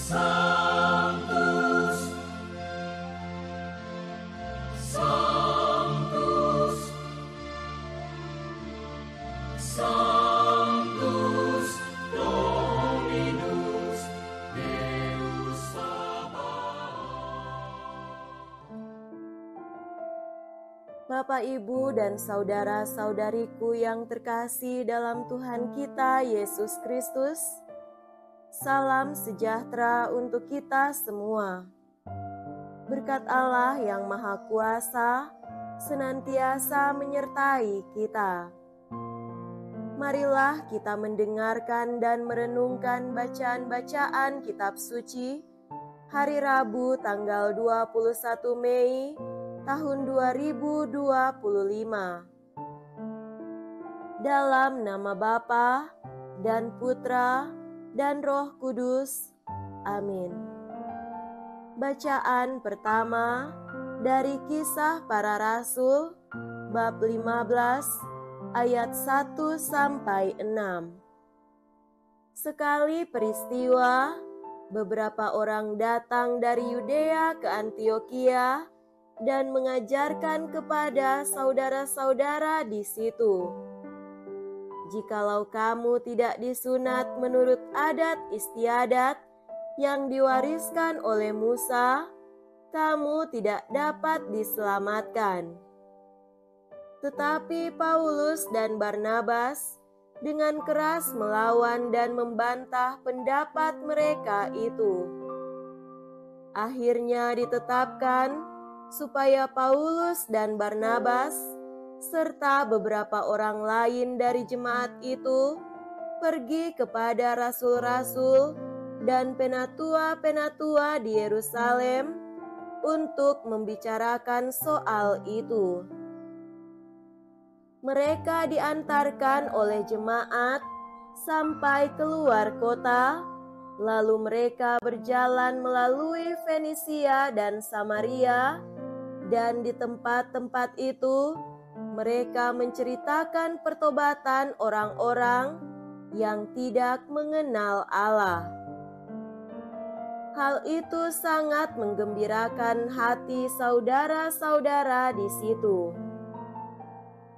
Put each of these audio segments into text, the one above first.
Sanctus, Sanctus, Sanctus Dominus Deus Sabaoth. Bapak, Ibu, dan saudara-saudariku yang terkasih dalam Tuhan kita Yesus Kristus, salam sejahtera untuk kita semua. Berkat Allah yang Maha Kuasa senantiasa menyertai kita. Marilah kita mendengarkan dan merenungkan bacaan-bacaan kitab suci hari Rabu tanggal 21 Mei tahun 2025. Dalam nama Bapa dan Putra dan Roh Kudus. Amin. Bacaan pertama dari Kisah Para Rasul bab 15 ayat 1 sampai 6. Sekali peristiwa, beberapa orang datang dari Yudea ke Antiokhia dan mengajarkan kepada saudara-saudara di situ, "Jikalau kamu tidak disunat menurut adat istiadat yang diwariskan oleh Musa, kamu tidak dapat diselamatkan." Tetapi Paulus dan Barnabas dengan keras melawan dan membantah pendapat mereka itu. Akhirnya ditetapkan supaya Paulus dan Barnabas serta beberapa orang lain dari jemaat itu pergi kepada rasul-rasul dan penatua-penatua di Yerusalem untuk membicarakan soal itu. Mereka diantarkan oleh jemaat sampai keluar kota, lalu mereka berjalan melalui Fenisia dan Samaria, dan di tempat-tempat itu mereka menceritakan pertobatan orang-orang yang tidak mengenal Allah. Hal itu sangat menggembirakan hati saudara-saudara di situ.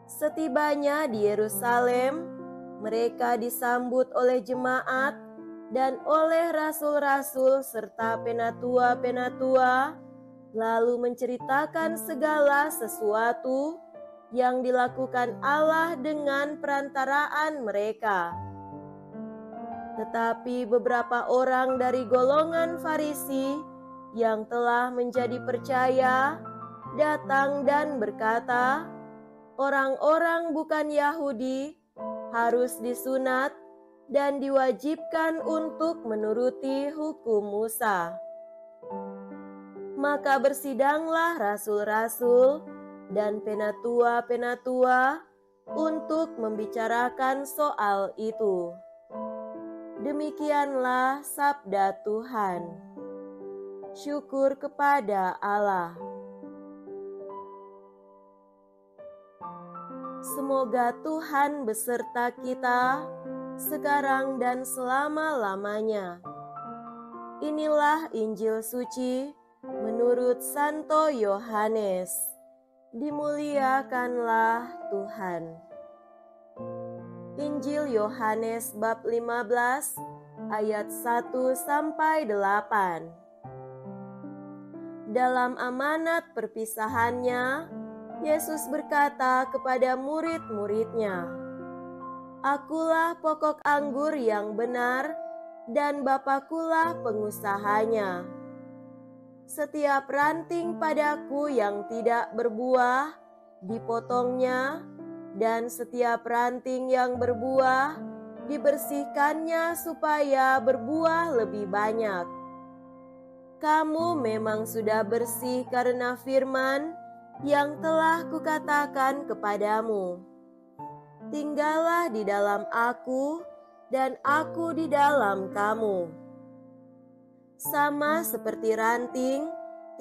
Setibanya di Yerusalem, mereka disambut oleh jemaat dan oleh rasul-rasul serta penatua-penatua, lalu menceritakan segala sesuatu yang dilakukan Allah dengan perantaraan mereka. Tetapi beberapa orang dari golongan Farisi yang telah menjadi percaya datang dan berkata, "Orang-orang bukan Yahudi harus disunat dan diwajibkan untuk menuruti hukum Musa." Maka bersidanglah rasul-rasul dan penatua-penatua untuk membicarakan soal itu. Demikianlah sabda Tuhan. Syukur kepada Allah. Semoga Tuhan beserta kita sekarang dan selama-lamanya. Inilah Injil suci menurut Santo Yohanes. Dimuliakanlah Tuhan. Injil Yohanes bab 15 ayat 1 sampai 8. Dalam amanat perpisahannya, Yesus berkata kepada murid-muridnya, "Akulah pokok anggur yang benar dan Bapakulah pengusahanya. Setiap ranting padaku yang tidak berbuah, dipotongnya, dan setiap ranting yang berbuah, dibersihkannya supaya berbuah lebih banyak. Kamu memang sudah bersih karena firman yang telah kukatakan kepadamu. Tinggallah di dalam aku, dan aku di dalam kamu. Sama seperti ranting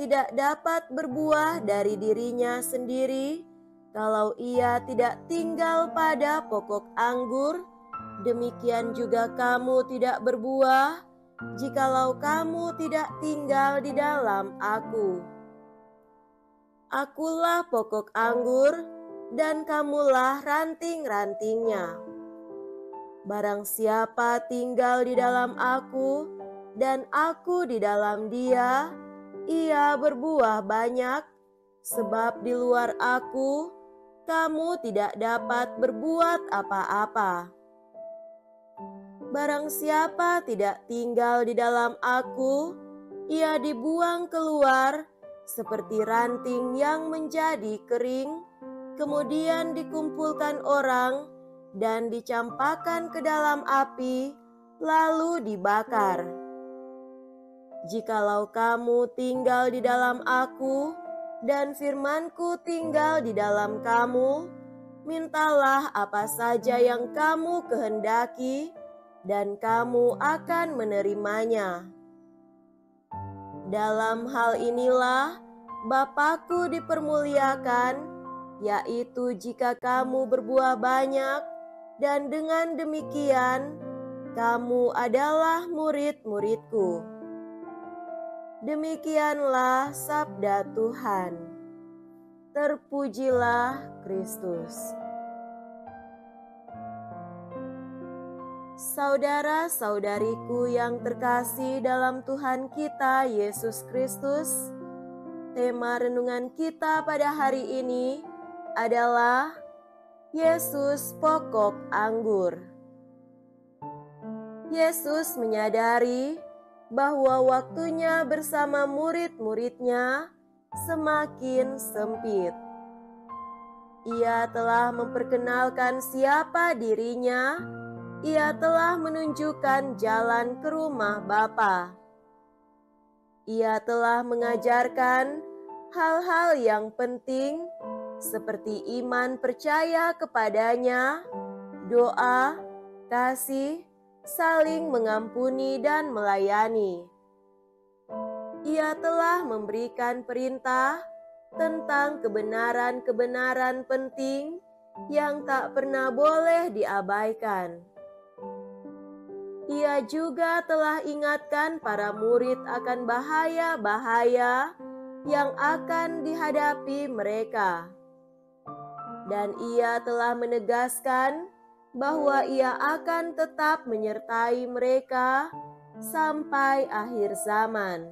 tidak dapat berbuah dari dirinya sendiri kalau ia tidak tinggal pada pokok anggur, demikian juga kamu tidak berbuah jikalau kamu tidak tinggal di dalam Aku. Akulah pokok anggur, dan kamulah ranting-rantingnya. Barang siapa tinggal di dalam Aku, dan Aku di dalam dia, ia berbuah banyak, sebab di luar Aku, kamu tidak dapat berbuat apa-apa. Barang siapa tidak tinggal di dalam Aku, ia dibuang keluar seperti ranting yang menjadi kering, kemudian dikumpulkan orang dan dicampakkan ke dalam api, lalu dibakar. Jikalau kamu tinggal di dalam Aku, dan firman-Ku tinggal di dalam kamu, mintalah apa saja yang kamu kehendaki, dan kamu akan menerimanya. Dalam hal inilah Bapa-Ku dipermuliakan, yaitu jika kamu berbuah banyak, dan dengan demikian kamu adalah murid-murid-Ku. Demikianlah sabda Tuhan. Terpujilah Kristus. Saudara-saudariku yang terkasih dalam Tuhan kita Yesus Kristus, tema renungan kita pada hari ini adalah Yesus pokok anggur. Yesus menyadari bahwa waktunya bersama murid-muridnya semakin sempit. Ia telah memperkenalkan siapa dirinya. Ia telah menunjukkan jalan ke rumah Bapa. Ia telah mengajarkan hal-hal yang penting seperti iman percaya kepadanya, doa, kasih, saling mengampuni dan melayani. Ia telah memberikan perintah tentang kebenaran-kebenaran penting yang tak pernah boleh diabaikan. Ia juga telah ingatkan para murid akan bahaya-bahaya yang akan dihadapi mereka. Dan ia telah menegaskan bahwa ia akan tetap menyertai mereka sampai akhir zaman.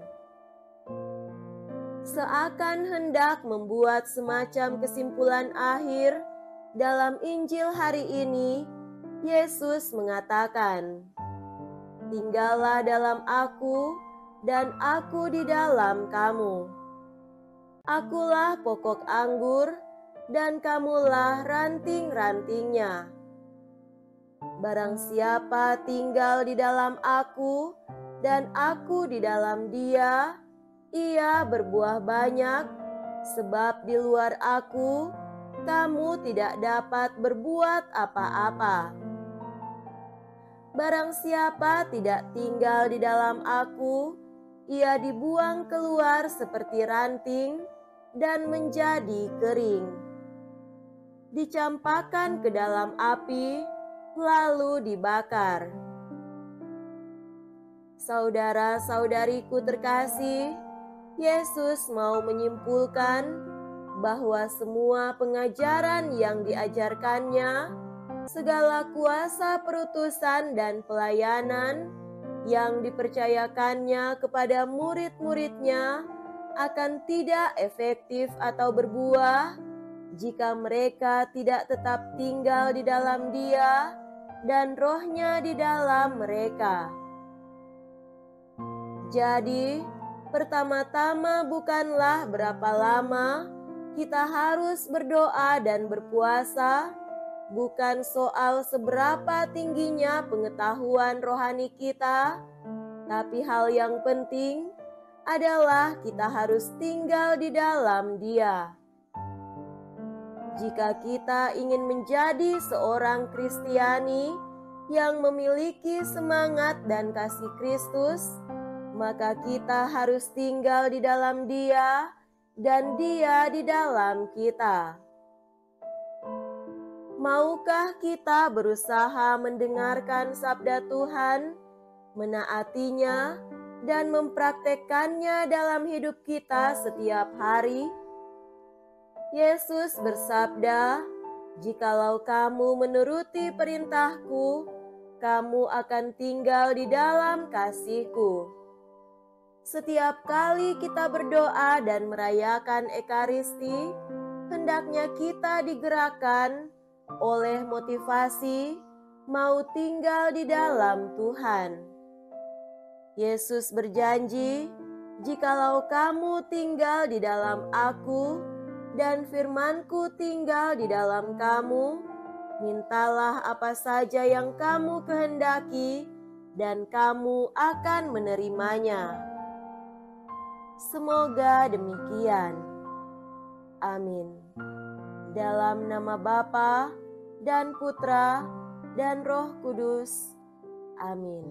Seakan hendak membuat semacam kesimpulan akhir dalam Injil hari ini, Yesus mengatakan, "Tinggallah dalam Aku, dan Aku di dalam kamu. Akulah pokok anggur, dan kamulah ranting-rantingnya. Barang siapa tinggal di dalam Aku, dan Aku di dalam dia, ia berbuah banyak, sebab di luar Aku, kamu tidak dapat berbuat apa-apa. Barang siapa tidak tinggal di dalam Aku, ia dibuang keluar seperti ranting dan menjadi kering. Dicampakkan ke dalam api, lalu dibakar." Saudara-saudariku terkasih, Yesus mau menyimpulkan bahwa semua pengajaran yang diajarkannya, segala kuasa perutusan dan pelayanan yang dipercayakannya kepada murid-muridnya akan tidak efektif atau berbuah jika mereka tidak tetap tinggal di dalam Dia dan Roh-Nya di dalam mereka. Jadi, pertama-tama bukanlah berapa lama kita harus berdoa dan berpuasa, bukan soal seberapa tingginya pengetahuan rohani kita, tapi hal yang penting adalah kita harus tinggal di dalam Dia. Jika kita ingin menjadi seorang Kristiani yang memiliki semangat dan kasih Kristus, maka kita harus tinggal di dalam Dia dan Dia di dalam kita. Maukah kita berusaha mendengarkan sabda Tuhan, menaatinya, dan mempraktekkannya dalam hidup kita setiap hari? Yesus bersabda, "Jikalau kamu menuruti perintahku, kamu akan tinggal di dalam kasih-Ku." Setiap kali kita berdoa dan merayakan Ekaristi, hendaknya kita digerakkan oleh motivasi mau tinggal di dalam Tuhan. Yesus berjanji, "Jikalau kamu tinggal di dalam Aku dan firman-Ku tinggal di dalam kamu, mintalah apa saja yang kamu kehendaki dan kamu akan menerimanya." Semoga demikian. Amin. Dalam nama Bapa dan Putra dan Roh Kudus. Amin.